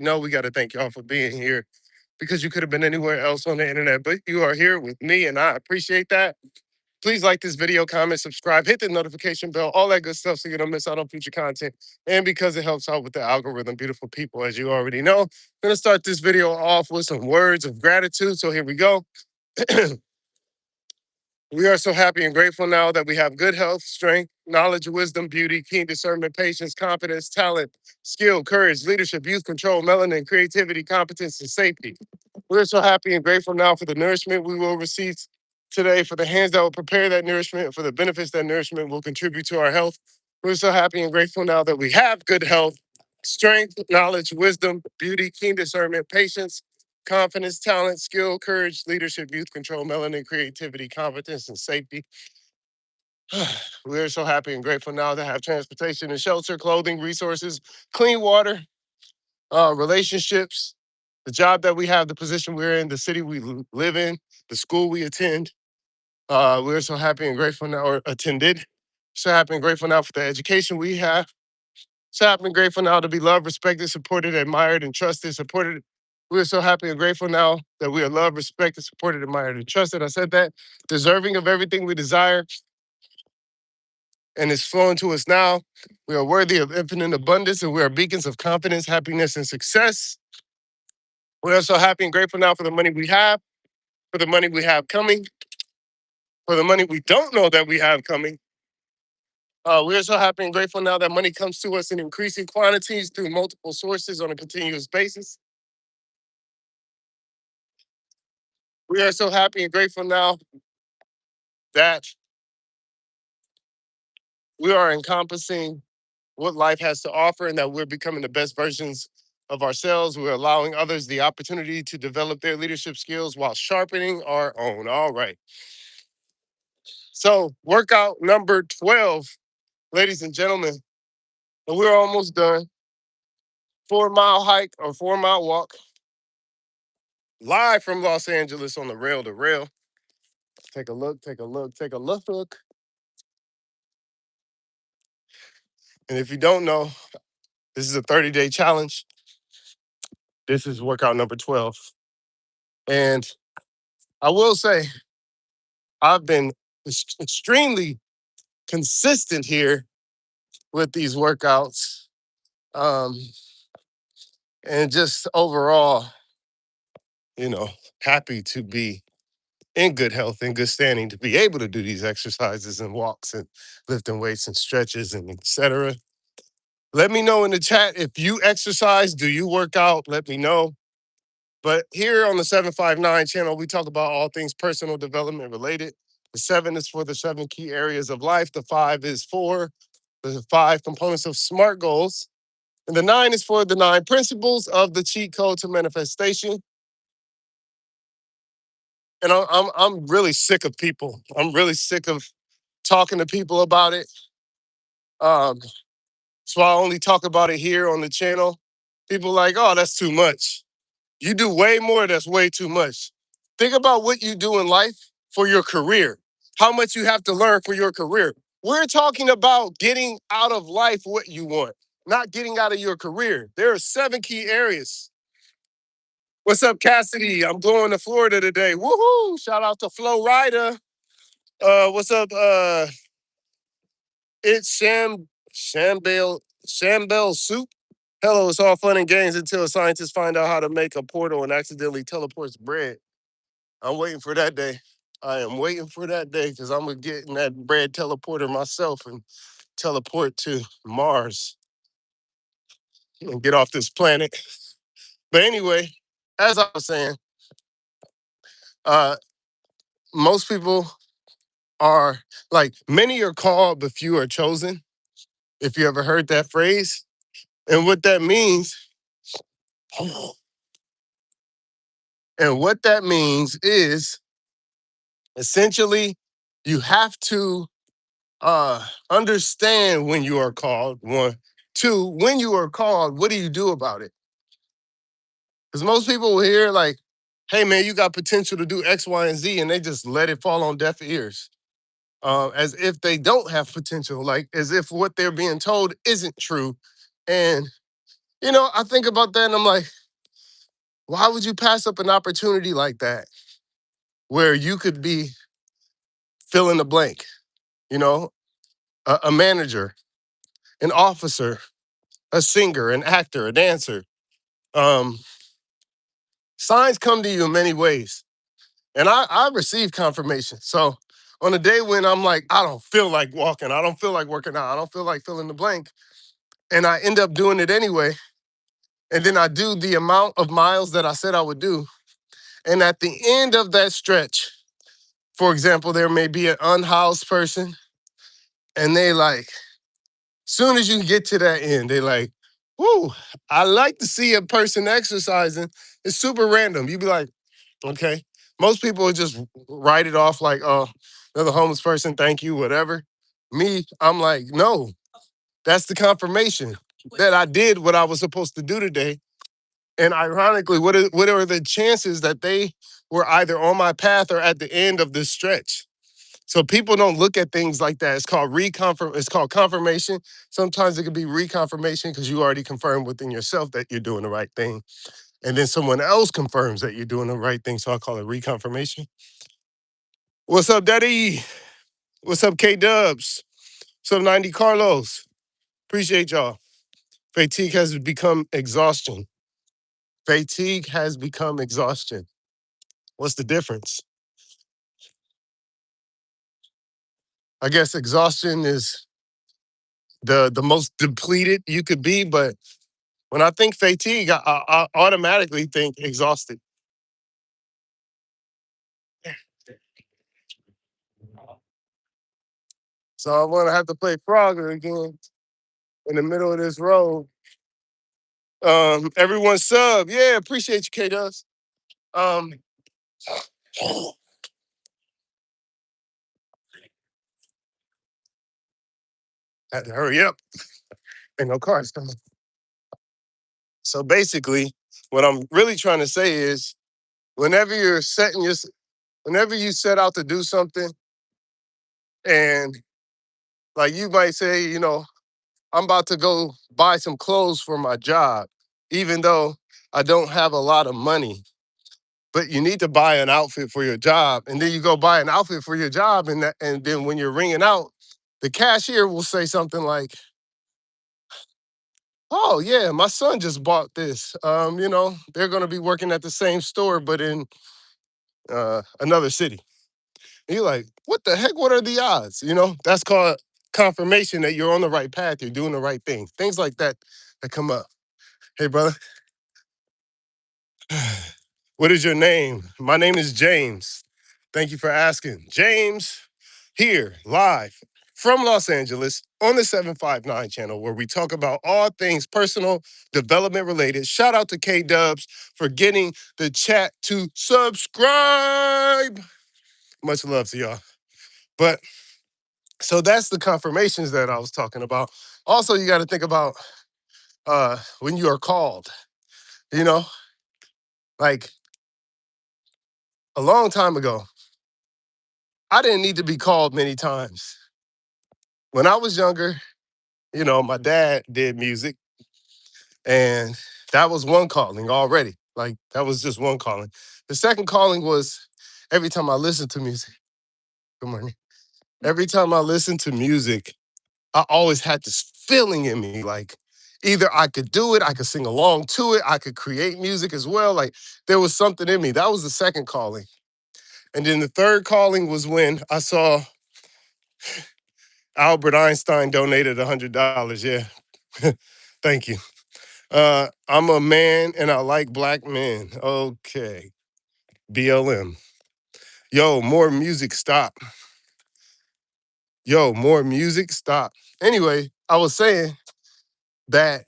No, we got to thank y'all for being here because you could have been anywhere else on the internet, but you are here with me, and I appreciate that. Please like this video, comment, subscribe, hit the notification bell, all that good stuff so you don't miss out on future content. And because it helps out with the algorithm, beautiful people, as you already know. I'm going to start this video off with some words of gratitude. So here we go. We are so happy and grateful now that we have good health, strength, knowledge, wisdom, beauty, keen discernment, patience, confidence, talent, skill, courage, leadership, youth control, melanin, creativity, competence, and safety. We're so happy and grateful now for the nourishment we will receive today, for the hands that will prepare that nourishment, for the benefits that nourishment will contribute to our health. We're so happy and grateful now that we have good health, strength, knowledge, wisdom, beauty, keen discernment, patience, confidence, talent, skill, courage, leadership, youth control, melanin, creativity, competence, and safety. We're so happy and grateful now to have transportation and shelter, clothing, resources, clean water, relationships, the job that we have, the position we're in, the city we live in, the school we attend. We're so happy and grateful now, or attended. So happy and grateful now for the education we have. So happy and grateful now to be loved, respected, supported, admired, and trusted, supported. We're so happy and grateful now that we are loved, respected, supported, admired, and trusted. I said that. Deserving of everything we desire and it's flowing to us now. We are worthy of infinite abundance and we are beacons of confidence, happiness, and success. We are so happy and grateful now for the money we have, for the money we have coming, for the money we don't know that we have coming. We are so happy and grateful now that money comes to us in increasing quantities through multiple sources on a continuous basis. We are so happy and grateful now that we are encompassing what life has to offer and that we're becoming the best versions of ourselves. We're allowing others the opportunity to develop their leadership skills while sharpening our own. All right. So, workout number 12, ladies and gentlemen, and we're almost done. 4 mile hike or 4 mile walk, live from Los Angeles on the rail to rail. Take a look, take a look, take a look. And if you don't know, this is a 30-day challenge. This is workout number 12. And I will say, I've been extremely consistent here with these workouts. Um, and just overall, happy to be in good health and good standing to be able to do these exercises and walks and lifting weights and stretches and etc. Let me know in the chat if you exercise, do you work out? Let me know. But here on the 759 channel, we talk about all things personal development related. The 7 is for the 7 key areas of life. The 5 is for the 5 components of SMART goals. And the 9 is for the 9 principles of the cheat code to manifestation. And I'm really sick of people. I'm really sick of talking to people about it. So I only talk about it here on the channel. People like, oh, that's too much. You do way more, that's way too much. Think about what you do in life for your career, how much you have to learn for your career. We're talking about getting out of life what you want, not getting out of your career. There are 7 key areas. What's up, Cassidy? I'm going to Florida today. Woohoo! Shout out to Flo Rida. What's up? It's Shambell Soup. Hello, it's all fun and games until scientists find out how to make a portal and accidentally teleports bread. I'm waiting for that day. I am waiting for that day because I'm going to get in that bread teleporter myself and teleport to Mars and get off this planet. But anyway, as I was saying, uh, most people are like, many are called, but few are chosen. If you ever heard that phrase. And what that means, is essentially you have to understand when you are called. 1, 2, when you are called, what do you do about it? Because most people will hear like, hey man, you got potential to do X, Y, and Z, and they just let it fall on deaf ears. As if they don't have potential, like as if what they're being told isn't true. And I think about that and I'm like, why would you pass up an opportunity like that where you could be fill in the blank, you know, a manager, an officer, a singer, an actor, a dancer. Um, Signs come to you in many ways. And I receive confirmation. So on a day when I'm like, I don't feel like walking, I don't feel like working out, I don't feel like filling the blank, and I end up doing it anyway, and then I do the amount of miles that I said I would do. And at the end of that stretch, for example, there may be an unhoused person, and they like, soon as you get to that end, they like, whoo, I like to see a person exercising. It's super random. You'd be like, okay. Most people would just write it off like, oh, another homeless person, thank you, whatever. Me, I'm like, no, that's the confirmation that I did what I was supposed to do today. And ironically, what are the chances that they were either on my path or at the end of this stretch? So people don't look at things like that. It's called It's called confirmation. Sometimes it could be reconfirmation because you already confirmed within yourself that you're doing the right thing. And then someone else confirms that you're doing the right thing. So I call it reconfirmation. What's up, Daddy? What's up, K Dubs? What's up, 90 Carlos? Appreciate y'all. Fatigue has become exhaustion. Fatigue has become exhaustion. What's the difference? I guess exhaustion is the most depleted you could be, but when I think fatigue, I automatically think exhausted. So I want to have to play Frogger again in the middle of this road. Everyone sub. Yeah, appreciate you, K Dubs. Um, had to hurry up. Ain't no cars coming. So basically, what I'm really trying to say is whenever you're setting your whenever you set out to do something and like you might say, I'm about to go buy some clothes for my job, even though I don't have a lot of money. But you need to buy an outfit for your job, and then you go buy an outfit for your job, and then when you're ringing out, the cashier will say something like, "Oh yeah, my son just bought this. They're going to be working at the same store, but in another city." And you're like, "What the heck? What are the odds?" That's called confirmation that you're on the right path. You're doing the right thing. Things like that that come up. Hey, brother. What is your name? My name is James. Thank you for asking. James, here, live from Los Angeles on the 759 channel, where we talk about all things personal development related. Shout out to K Dubs for getting the chat to subscribe. Much love to y'all. But so that's the confirmations that I was talking about. Also, you got to think about when you are called, you know, like a long time ago, I didn't need to be called many times. When I was younger, my dad did music, and that was one calling already. Like, that was just one calling. The second calling was every time I listened to music. Good morning. Every time I listened to music, I always had this feeling in me like either I could do it, I could sing along to it, I could create music as well. Like, there was something in me. That was the second calling. And then the third calling was when I saw Albert Einstein donated $100. Yeah. Thank you. I'm a man and I like black men. Okay. BLM. Yo, more music, stop. Yo, more music, stop. Anyway, I was saying that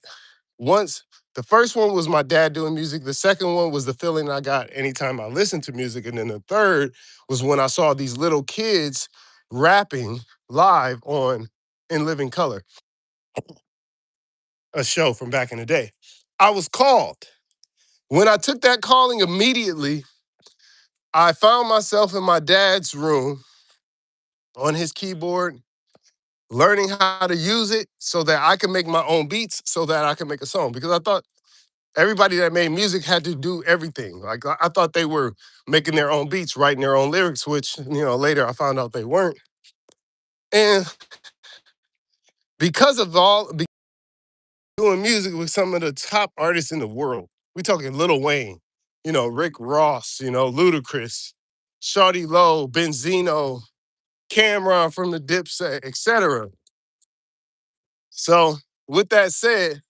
once the first one was my dad doing music, the second one was the feeling I got anytime I listened to music, and then the third was when I saw these little kids rapping live on In Living Color, a show from back in the day. I was called. When I took that calling immediately, I found myself in my dad's room on his keyboard, learning how to use it so that I can make my own beats so that I can make a song. Because I thought everybody that made music had to do everything. Like I thought they were making their own beats, writing their own lyrics, which, later I found out they weren't. And because of doing music with some of the top artists in the world, we talking Lil Wayne, Rick Ross, Ludacris, Shawty Low, Benzino, Cameron from the Dipset, etc. So with that said,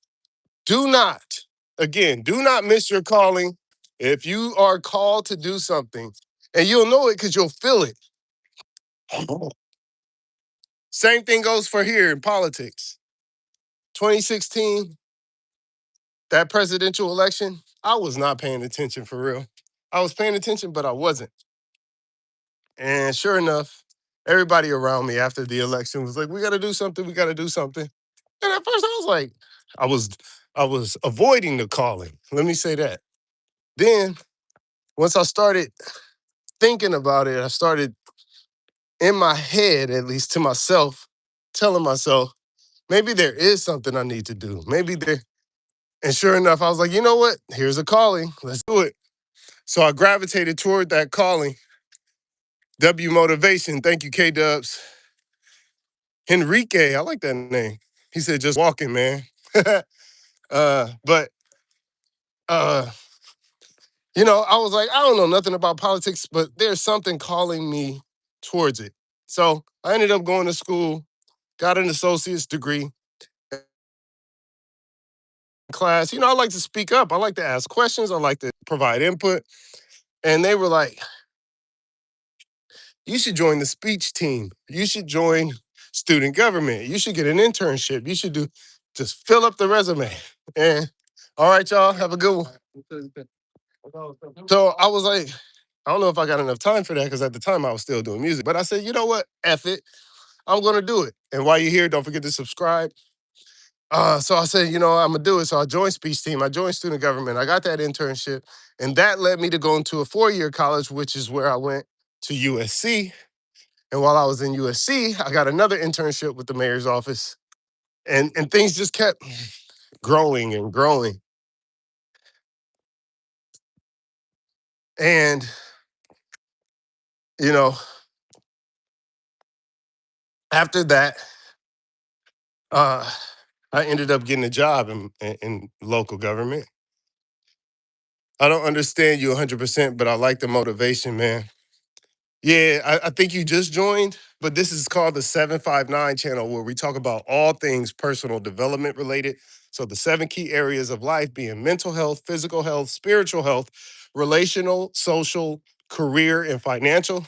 do not, again, do not miss your calling. If you are called to do something, and you'll know it because you'll feel it. Same thing goes for here in politics. 2016, that presidential election, I was not paying attention for real. I was paying attention, but I wasn't. And sure enough, everybody around me after the election was like, we gotta do something, we gotta do something. And at first I was like, I was I was avoiding the calling. Let me say that. Then once I started thinking about it, I started in my head, at least to myself, telling myself, maybe there is something I need to do. Maybe there. And sure enough, I was like, you know what? Here's a calling. Let's do it. So I gravitated toward that calling. W Motivation. Thank you, K Dubs. Henrique, I like that name. He said, just walking, man. But uh, I was like, I don't know nothing about politics, but there's something calling me towards it. So I ended up going to school, got an associate's degree. Class, I like to speak up. I like to ask questions. I like to provide input. And they were like, you should join the speech team. You should join student government. You should get an internship. You should just fill up the resume. And all right, y'all, have a good one. So I was like, I don't know if I got enough time for that because at the time I was still doing music. But I said, you know what? F it. I'm going to do it. And while you're here, don't forget to subscribe. So I said, I'm going to do it. So I joined speech team. I joined student government. I got that internship. And that led me to go into a 4-year college, which is where I went to USC. And while I was in USC, I got another internship with the mayor's office. And things just kept growing and growing. And, you know, after that, uh, I ended up getting a job in local government. I don't understand you 100%, but I like the motivation, man. Yeah, I think you just joined, but this is called the 759 channel where we talk about all things personal development related. So the 7 key areas of life being mental health, physical health, spiritual health, relational, social, career, and financial.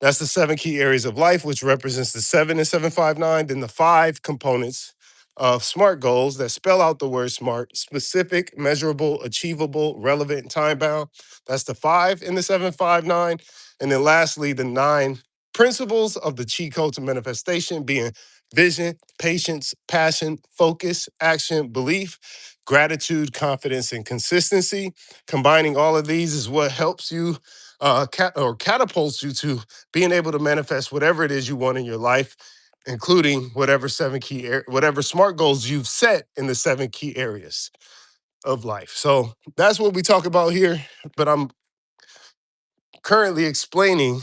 That's the 7 key areas of life, which represents the 7 and 759. Then the 5 components of SMART goals that spell out the word SMART: specific, measurable, achievable, relevant, and time bound. That's the 5 in the 759. And then lastly, the 9 principles of the cheat code to manifestation being vision, patience, passion, focus, action, belief, gratitude, confidence, and consistency. Combining all of these is what helps you catapults you to being able to manifest whatever it is you want in your life, including whatever whatever SMART goals you've set in the 7 key areas of life. So that's what we talk about here. But I'm currently explaining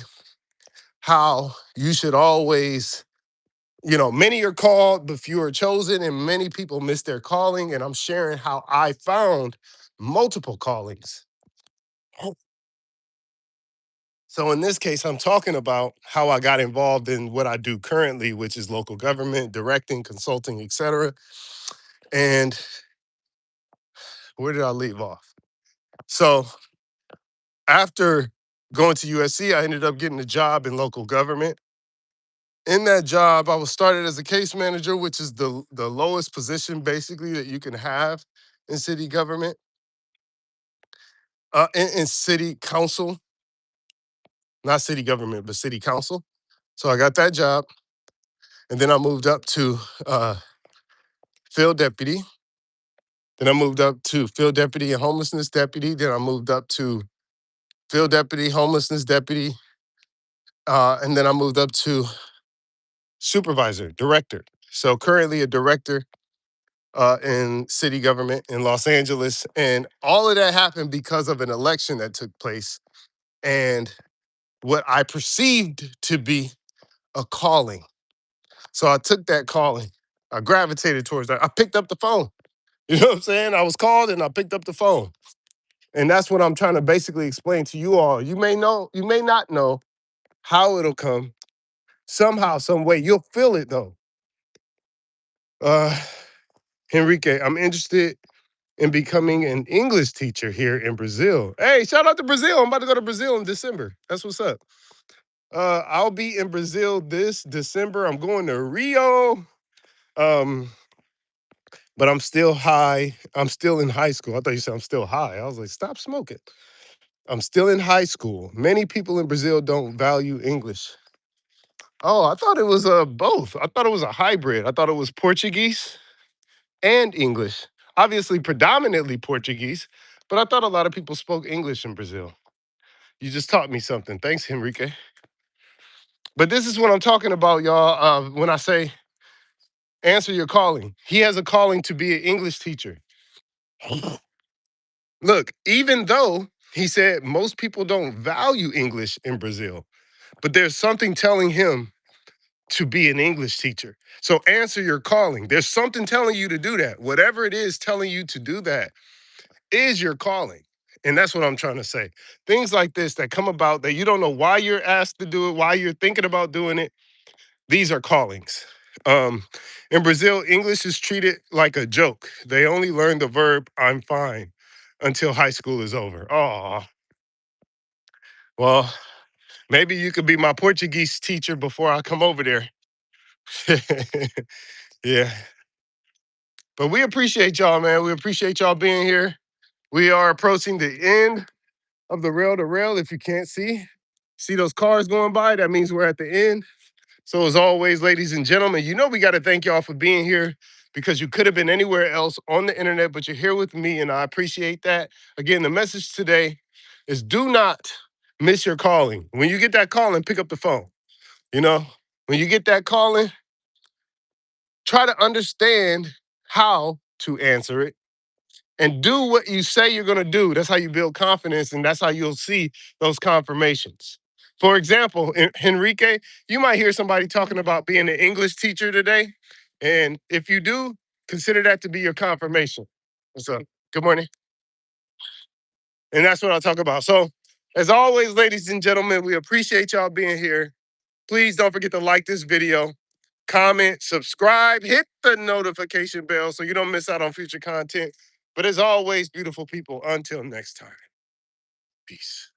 how you should always, many are called, but few are chosen, and many people miss their calling. And I'm sharing how I found multiple callings. So in this case, I'm talking about how I got involved in what I do currently, which is local government, directing, consulting, etc. And where did I leave off? So after going to USC, I ended up getting a job in local government. In that job, I was started as a case manager, which is the lowest position basically that you can have in city government, in city council, not city government, but city council. So I got that job. And then I moved up to field deputy. Then I moved up to field deputy and homelessness deputy. Then I moved up to field deputy, homelessness deputy. And then I moved up to supervisor, director. So currently a director in city government in Los Angeles. And all of that happened because of an election that took place and what I perceived to be a calling. So I took that calling. I gravitated towards that. I picked up the phone. You know what I'm saying? I was called and I picked up the phone. And that's what I'm trying to basically explain to you all. You may know, you may not know how it'll come. Somehow, some way, you'll feel it though. Uh, Henrique, I'm interested in becoming an English teacher here in Brazil. Hey, shout out to Brazil. I'm about to go to Brazil in December. That's what's up. I'll be in Brazil this December. I'm going to Rio. Um, but I'm still high. I'm still in high school. I thought you said I'm still high. I was like, stop smoking. I'm still in high school. Many people in Brazil don't value English. Oh, I thought it was both. I thought it was a hybrid. I thought it was Portuguese and English. Obviously, predominantly Portuguese, but I thought a lot of people spoke English in Brazil. You just taught me something. Thanks, Henrique. But this is what I'm talking about, y'all. When I say answer your calling, he has a calling to be an English teacher. Look, even though he said most people don't value English in Brazil, but there's something telling him to be an English teacher. So answer your calling. There's something telling you to do that. Whatever it is telling you to do that is your calling. And that's what I'm trying to say. Things like this that come about that you don't know why you're asked to do it, why you're thinking about doing it, these are callings. Um, in Brazil, English is treated like a joke. They only learn the verb "I'm fine" until high school is over. Oh, well, maybe you could be my Portuguese teacher before I come over there. Yeah, but we appreciate y'all, man. We appreciate y'all being here. We are approaching the end of the rail to rail. If you can't see those cars going by, that means we're at the end. So as always, ladies and gentlemen, you know we got to thank y'all for being here because you could have been anywhere else on the internet, but you're here with me, and I appreciate that. Again, the message today is do not miss your calling. When you get that calling, pick up the phone. You know, when you get that calling, try to understand how to answer it and do what you say you're going to do. That's how you build confidence, and that's how you'll see those confirmations. For example, Enrique, you might hear somebody talking about being an English teacher today. And if you do, consider that to be your confirmation. What's up? Good morning. And that's what I'll talk about. So, as always, ladies and gentlemen, we appreciate y'all being here. Please don't forget to like this video, comment, subscribe, hit the notification bell so you don't miss out on future content. But as always, beautiful people, until next time, peace.